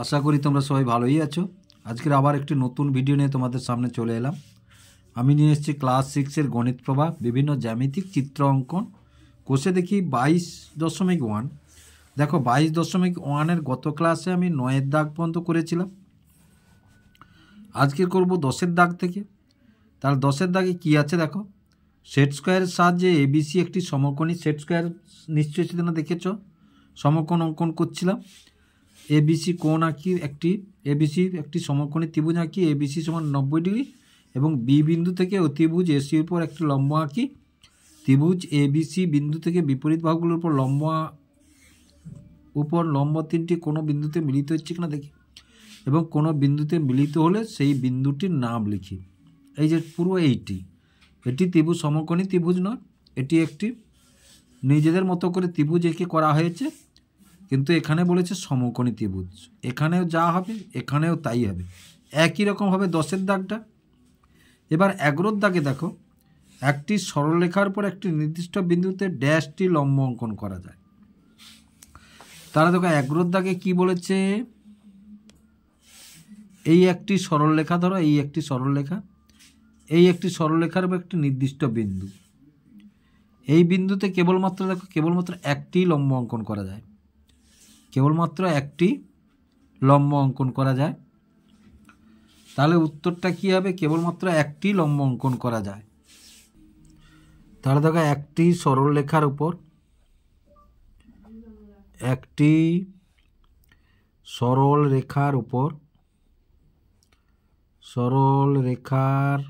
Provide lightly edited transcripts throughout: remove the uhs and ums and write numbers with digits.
আশা করি তোমরা সবাই ভালোই আছো। আজকের আবার একটি নতুন ভিডিও নিয়ে তোমাদের সামনে চলে এলাম। আমি নিয়ে এসেছি ক্লাস 6-এর গণিত প্রভাব, বিভিন্ন জ্যামিতিক চিত্র অঙ্কন। কোষে দেখি 22.1। দেখো 22.1-এর গত ক্লাসে আমি 9-এর দাগ পর্যন্ত করেছিলাম। আজকে করব 10-এর দাগ থেকে। তাহলে 10-এর দাগে কি আছে দেখো। সেট স্কোয়ারের সাহায্যে এবিসি একটি সমকোণী, সেট স্কোয়ার নিশ্চয়ই সেদিন দেখেছ, সমকোণ অঙ্কন করছিলাম। এবিসি কোণ আঁকি, এবিসির একটি সমকোণী ত্রিভুজ আঁকি, এবিসি সমান 90 ডিগ্রি এবং বি বিন্দু থেকে অতিভুজ এসির উপর একটি লম্ব আঁকি। ত্রিভুজ এবিসি বিন্দু থেকে বিপরীত বাহুগুলোর উপর লম্ব তিনটি কোনো বিন্দুতে মিলিত হচ্ছে কিনা দেখি, এবং কোনো বিন্দুতে মিলিত হলে সেই বিন্দুটির নাম লিখি। এই যে পুরো এটি ত্রিভুজ, সমকোণী ত্রিভুজ নয়, এটি একটি নিজেদের মতো করে ত্রিভুজ এঁকে করা হয়েছে, কিন্তু এখানে বলেছে সমকোণী ত্রিভুজ। এখানেও যা হবে এখানেও তাই হবে, একই রকম হবে 10-এর দাগটা। এবার 11-র দাগে দেখো, একটি সরলরেখার উপর একটি নির্দিষ্ট বিন্দুতে ড্যাশটি লম্ব অঙ্কন করা যায়। তাহলে দেখো 11-র দাগে কি বলেছে, এই একটি সরলরেখা ধরো, এই একটি সরলরেখা, এই একটি সরলরেখার উপর একটি নির্দিষ্ট বিন্দু। এই বিন্দুতে কেবলমাত্র দেখো, কেবলমাত্র একটি লম্ব অঙ্কন করা যায়, কেবলমাত্র একটি লম্ব অঙ্কন করা যায়। তাহলে উত্তরটা কি হবে, কেবলমাত্র একটি লম্ব অঙ্কন করা যায়। তাহলে দেখো একটি সরলরেখার উপর, একটি সরলরেখার উপর, সরলরেখার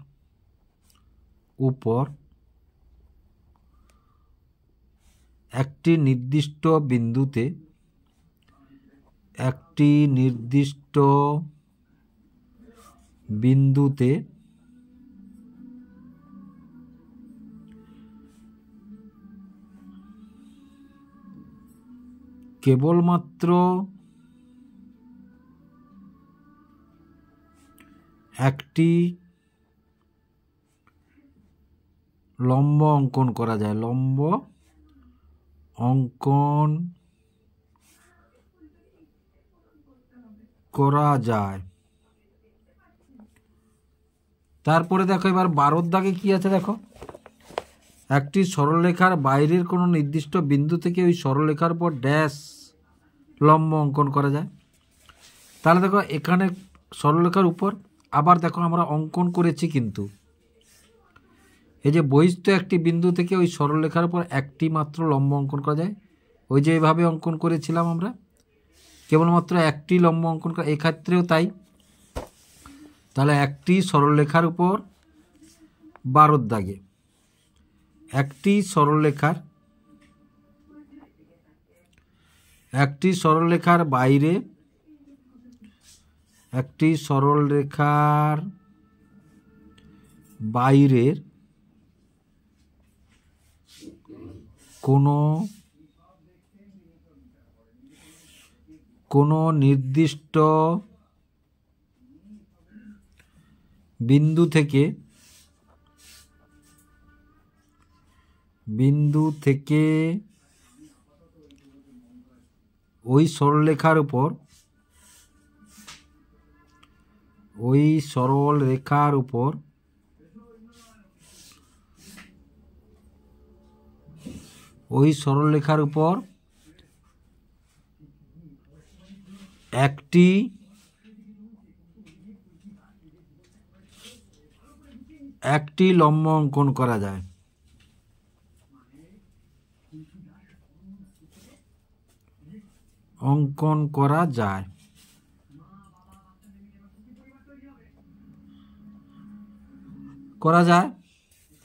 উপর একটি নির্দিষ্ট বিন্দুতে, একটি নির্দিষ্ট বিন্দুতে কেবলমাত্র একটি লম্ব অঙ্কন করা যায়, লম্ব অঙ্কন করা যায়। তারপরে দেখো এবার 12-র দাগে কি আছে দেখো, একটি সরলরেখার বাইরের কোনো নির্দিষ্ট বিন্দু থেকে ওই সরলরেখার উপর ড্যাশ লম্ব অঙ্কন করা যায়। তাহলে দেখো এখানে সরলরেখার উপর আবার দেখো আমরা অঙ্কন করেছি, কিন্তু এই যে বহিস্থ একটি বিন্দু থেকে ওই সরলরেখার উপর একটি মাত্র লম্ব অঙ্কন করা যায়, ওই যে এভাবে অঙ্কন করেছিলাম আমরা, কেবলমাত্র একটি লম্ব অঙ্কন করা, এক্ষেত্রেও তাই। তাহলে একটি সরলরেখার উপর 12-র দাগে, একটি সরলরেখার বাইরে, একটি সরলরেখার বাইরের কোনো নির্দিষ্ট বিন্দু থেকে ওই সরলরেখার উপর একটি লম্ব অঙ্কন করা যায়।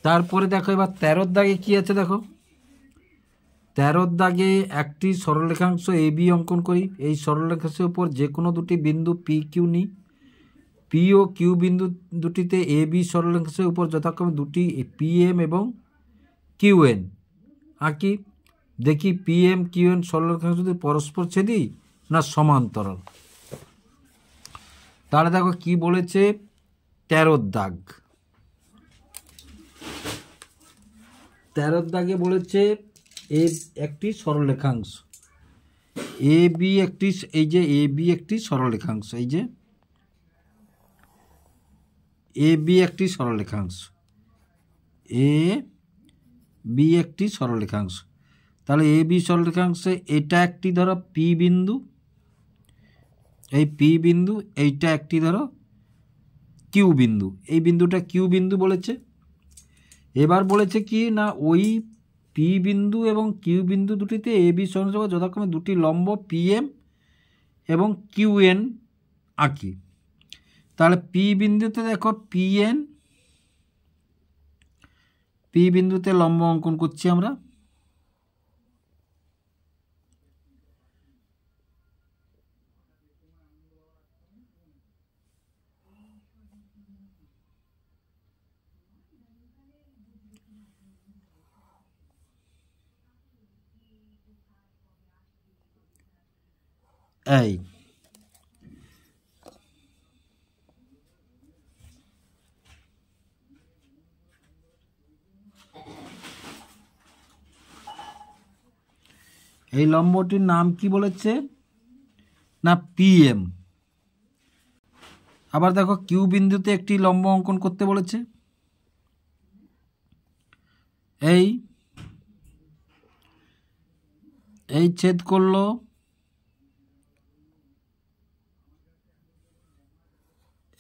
তারপরে দেখো এবার 13-র দাগে কি আছে দেখো, 13-র দাগে একটি সরলরেখাংশ এবি অঙ্কন করি। এই সরলরেখাংশের উপর যে কোনো দুটি বিন্দু পি কিউ নিই। পি ও কিউ বিন্দু দুটিতে এ বি সরলরেখাংশের উপর যথাক্রমে দুটি পি এম এবং কিউ এন আঁকি। দেখি পি এম কিউ এন সরলরেখাংশ যদি পরস্পর ছেদি না সমান্তরাল। তাহলে দেখো কি বলেছে 13-র দাগ, 13 দাগে বলেছে এর একটি সরলরেখাংশ, এ বি একটি, এই যে এ বি একটি সরলরেখাংশ, এই যে এ বি একটি সরলরেখাংশ, এ বি একটি সরলরেখাংশ। তাহলে এ বি সরলরেখাংশে এটা একটি ধরো পি বিন্দু, এই পি বিন্দু, এইটা একটি ধরো কিউ বিন্দু, এই বিন্দুটা কিউ বিন্দু বলেছে। এবার বলেছে কি না, ওই পি বিন্দু এবং কিউ বিন্দু দুটিতে এ বি সরলরেখা যথাক্রমে দুটি লম্ব পি এম এবং কিউ এন আঁকি। তাহলে পি বিন্দুতে দেখো পি এন, পি বিন্দুতে লম্ব অঙ্কন করছি আমরা। এই এই লম্বটির নাম কি বলেছে না পিএম। আবার দেখো কিউ বিন্দুতে একটি লম্ব অঙ্কন করতে বলেছে, এই এই ছেদ করলো,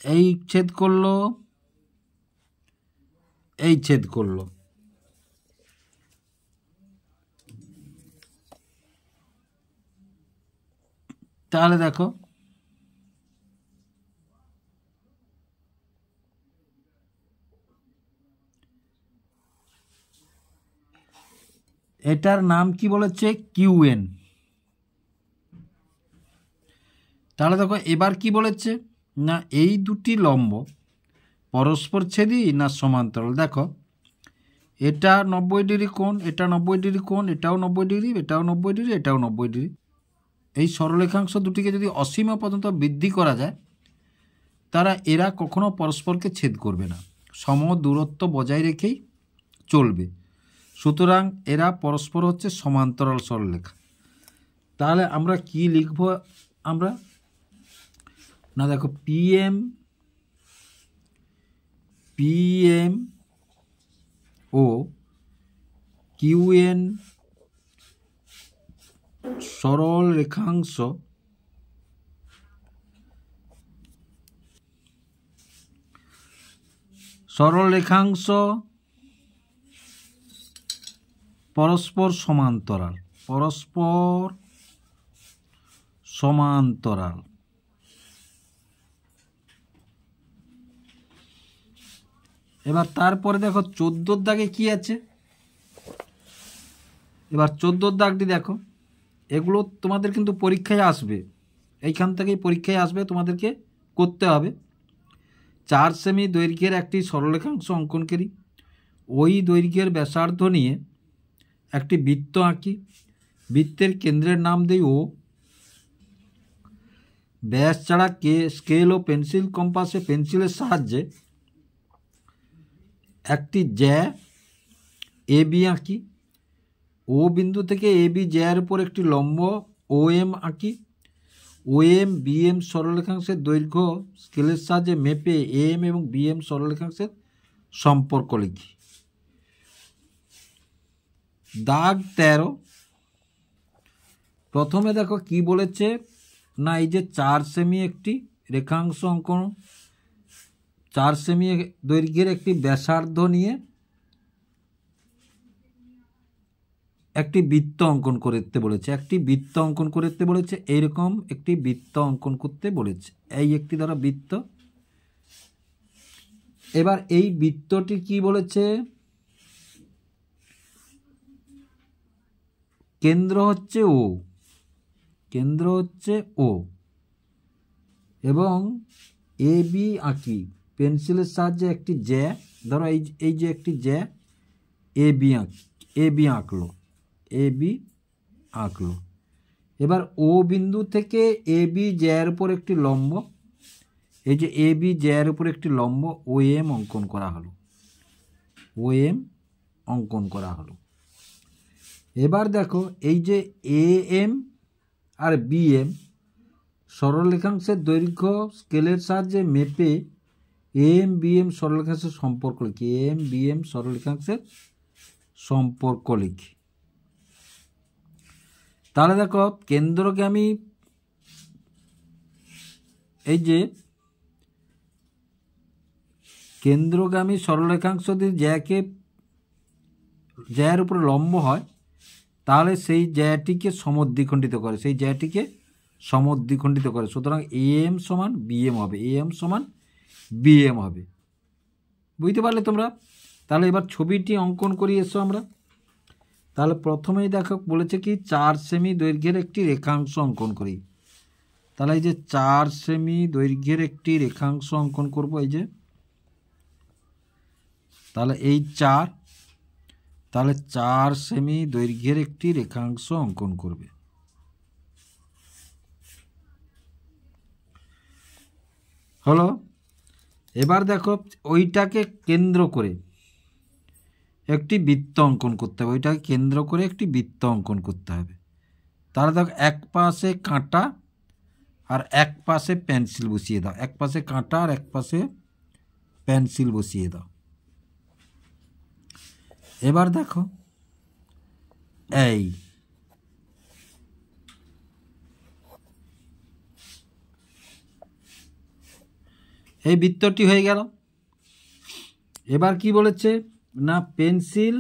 এই ছেদ করলো, এই ছেদ করলো। তাহলে দেখো এটার নাম কি বলেছে কিউএন। তাহলে দেখো এবার কি বলেছে না এই দুটি লম্ব পরস্পর ছেদি না সমান্তরাল। দেখো এটা 90 ডিগ্রি কোণ, এটা 90 ডিগ্রি কোণ, এটাও 90 ডিগ্রি, এটাও 90 ডিগ্রি, এটাও 90 ডিগ্রি। এই সরলরেখাংশ দুটিকে যদি অসীম পর্যন্ত বৃদ্ধি করা যায়, তারা এরা কখনো পরস্পরকে ছেদ করবে না, সম দূরত্ব বজায় রেখেই চলবে। সুতরাং এরা পরস্পর হচ্ছে সমান্তরাল সরলরেখা। তাহলে আমরা কি লিখব আমরা না, দেখো পিএম, পিএম ও কিউএন সরল রেখাংশ পরস্পর সমান্তরাল, পরস্পর সমান্তরাল। এবার তারপরে দেখো 14 দাগে কি আছে। এবার 14 দাগটি দেখো, এগুলো তোমাদের কিন্তু পরীক্ষায় আসবে, এইখান থেকেই পরীক্ষায় আসবে, তোমাদেরকে করতে হবে। 4 সেমি দৈর্ঘ্যের একটি সরলরেখাংশ অঙ্কন করি, ওই দৈর্ঘ্যের ব্যাসার্ধ নিয়ে একটি বৃত্ত আঁকি, বৃত্তের কেন্দ্রের নাম দিই ও, ব্যাস ছাড়া স্কেল ও পেন্সিল কম্পাসে পেন্সিলের সাহায্যে একটি জ্যা এ বি আঁকি, ও বিন্দু থেকে এ বি জ্যার উপর একটি লম্ব ও এম আঁকি, ও এম বি এম সরলরেখাংশের দৈর্ঘ্য স্কেলের সাহায্যে মেপে এম এবং বি এম সরলরেখাংশের সম্পর্ক লিখি। দাগ 13, প্রথমে দেখো কি বলেছে না এই যে 4 সেমি একটি রেখাংশ অঙ্কন, 4 সেমি দৈর্ঘ্যের একটি ব্যাসার্ধ নিয়ে একটি বৃত্ত অঙ্কন করতে বলেছে, একটি বৃত্ত অঙ্কন করতে বলেছে, এইরকম একটি বৃত্ত অঙ্কন করতে বলেছে, এই একটি ধরো বৃত্ত। এবার এই বৃত্তটি কি বলেছে, কেন্দ্র হচ্ছে ও, কেন্দ্র হচ্ছে ও, এবং এ বি আঁকি পেন্সিলের সাহায্যে একটি জ্যা, ধরো এই যে একটি জ্যা এ বি আঁকলো, এ বি আঁকলো। এবার ও বিন্দু থেকে এ বি জ্যার উপর একটি লম্ব, এই যে এ বি জ্যার উপর একটি লম্ব ও এম অঙ্কন করা হলো, ও এম অঙ্কন করা হলো। এবার দেখো এই যে এ এম আর বিএম সরলরেখাংশের দৈর্ঘ্য স্কেলের সাহায্যে মেপে এম বিএম সরলরেখাংশের সম্পর্ক লিখি। এম বিএম সরলরেখাংশের সম্পর্ক লিখি। তাহলে দেখো কেন্দ্রগামী এই যে কেন্দ্রগামী সরলরেখাংশ যদি জ্যায়ের উপরে লম্ব হয় তাহলে সেই জ্যাটিকে সমদ্বিখণ্ডিত করে, সেই জ্যাটিকে সমদ্বিখণ্ডিত করে। সুতরাং এম সমান বিএম হবে, এম সমান বিএম হবে। বুঝতে পারলে তোমরা? তাহলে এবার ছবিটি অঙ্কন করি, এসো আমরা। তাহলে প্রথমেই দেখো বলেছে কি 4 সেমি দৈর্ঘ্যের একটি রেখাংশ অঙ্কন করি। তাহলে এই যে 4 সেমি দৈর্ঘ্যের একটি রেখাংশ অঙ্কন করব, এই যে তাহলে এই 4, তাহলে 4 সেমি দৈর্ঘ্যের একটি রেখাংশ অঙ্কন করবে। হলো। এবার দেখো ওইটাকে কেন্দ্র করে একটি বৃত্ত অঙ্কন করতে হবে, ওইটাকে কেন্দ্র করে একটি বৃত্ত অঙ্কন করতে হবে। তাহলে দেখো এক পাশে কাঁটা আর এক পাশে পেন্সিল বসিয়ে দাও, এক পাশে কাঁটা আর এক পাশে পেন্সিল বসিয়ে দাও। এবার দেখো এই বৃত্তটি হয়ে গেল। এবার কি বলেছে না পেন্সিল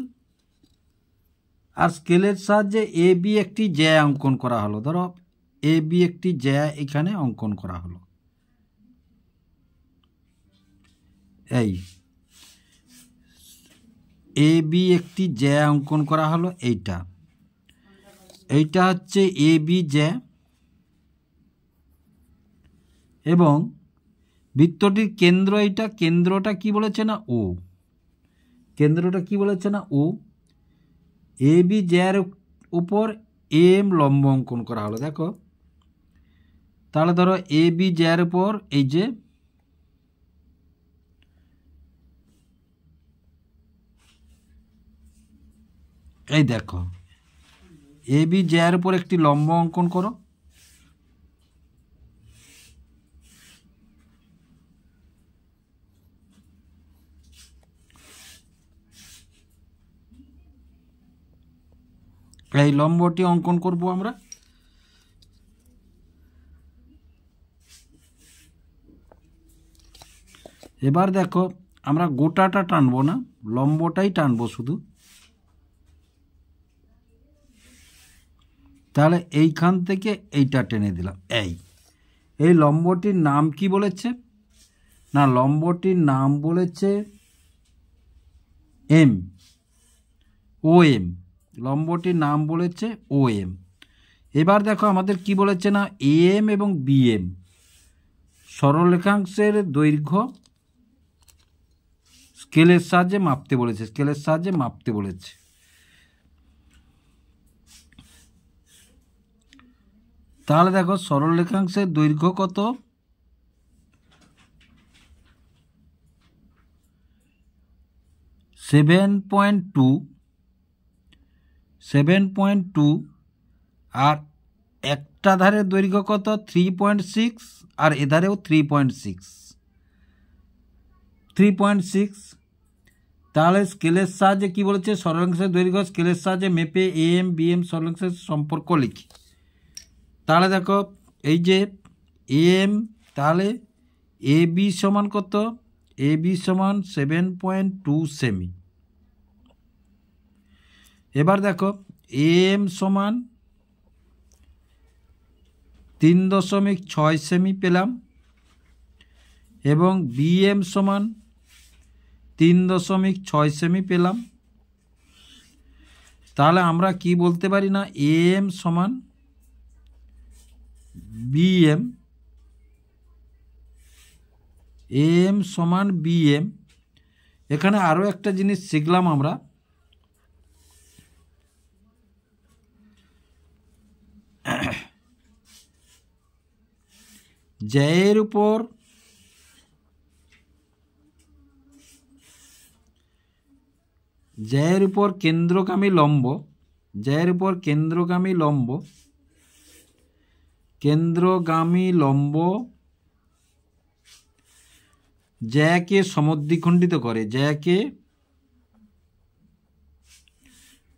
আর স্কেলের সাহায্যে এ বি একটি জ্যা অঙ্কন করা হলো। ধরো এ বি একটি জ্যা এখানে অঙ্কন করা হলো। এই এ বি একটি জ্যা অঙ্কন করা হলো, এইটা হচ্ছে এ বি জ্যা। এবং বৃত্তটির কেন্দ্র এইটা, কেন্দ্রটা কি বলেছে না ও, কেন্দ্রটা কি বলেছে না ও। এ বি জ্যার উপর এম লম্ব অঙ্কন করা হলো। দেখো তাহলে ধরো এ বি জ্যার উপর এই যে এই দেখো এ বি জ্যার উপর একটি লম্ব অঙ্কন করো। এই লম্বটি অঙ্কন করব আমরা। এবার দেখো আমরা গোটাটা টানবো না, লম্বটাই টানবো শুধু। তাহলে এইখান থেকে এইটা টেনে দিলাম। এই লম্বটির নাম কি বলেছে না, লম্বটির নাম বলেছে এম, ও এম, লম্বটির নাম বলেছে ও এম। এবার দেখো আমাদের কি বলেছে না এম এবং বিএম সরলরেখাংশের দৈর্ঘ্য স্কেলের সাহায্যে মাপতে বলেছে, স্কেলের সাহায্যে মাপতে বলেছে। তাহলে দেখো সরলরেখাংশের দৈর্ঘ্য কত, 7.2 আর একটা ধারের দৈর্ঘ্য কত 3.6 আর এধারেও 3.6। তাহলে স্কেলের সাহায্যে কি বলেছে সরলরেখাংশের দৈর্ঘ্য স্কেলের সাহায্যে মেপে এম বিএম সরলরেখাংশের সম্পর্ক লিখি। তাহলে দেখো এই যে এম, তাহলে এ বি সমান কত, এ বি সমান 7.2 সেমি। এবার দেখো এম সমান 3.6 সেমি পেলাম এবং বিএম সমান 3.6 সেমি পেলাম। তাহলে আমরা কি বলতে পারি না এম সমান বিএম, এম সমান বিএম। এখানে আরও একটা জিনিস শিখলাম আমরা, জ্যায়ের উপর কেন্দ্রগামী লম্ব, জ্যায়ের উপর কেন্দ্রগামী লম্ব কেন্দ্রগামী লম্ব জ্যাকে সমদ্বিখণ্ডিত করে, জ্যাকে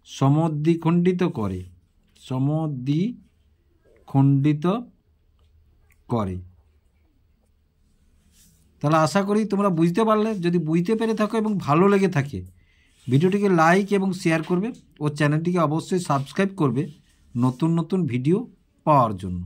সমদ্বিখণ্ডিত করে, সমদ্বিখণ্ডিত করে। তাহলে আশা করি তোমরা বুঝতে পারলে। যদি বুঝতে পেরে থাকো এবং ভালো লেগে থাকে ভিডিওটিকে লাইক এবং শেয়ার করবে ও চ্যানেলটিকে অবশ্যই সাবস্ক্রাইব করবে নতুন নতুন ভিডিও পাওয়ার জন্য।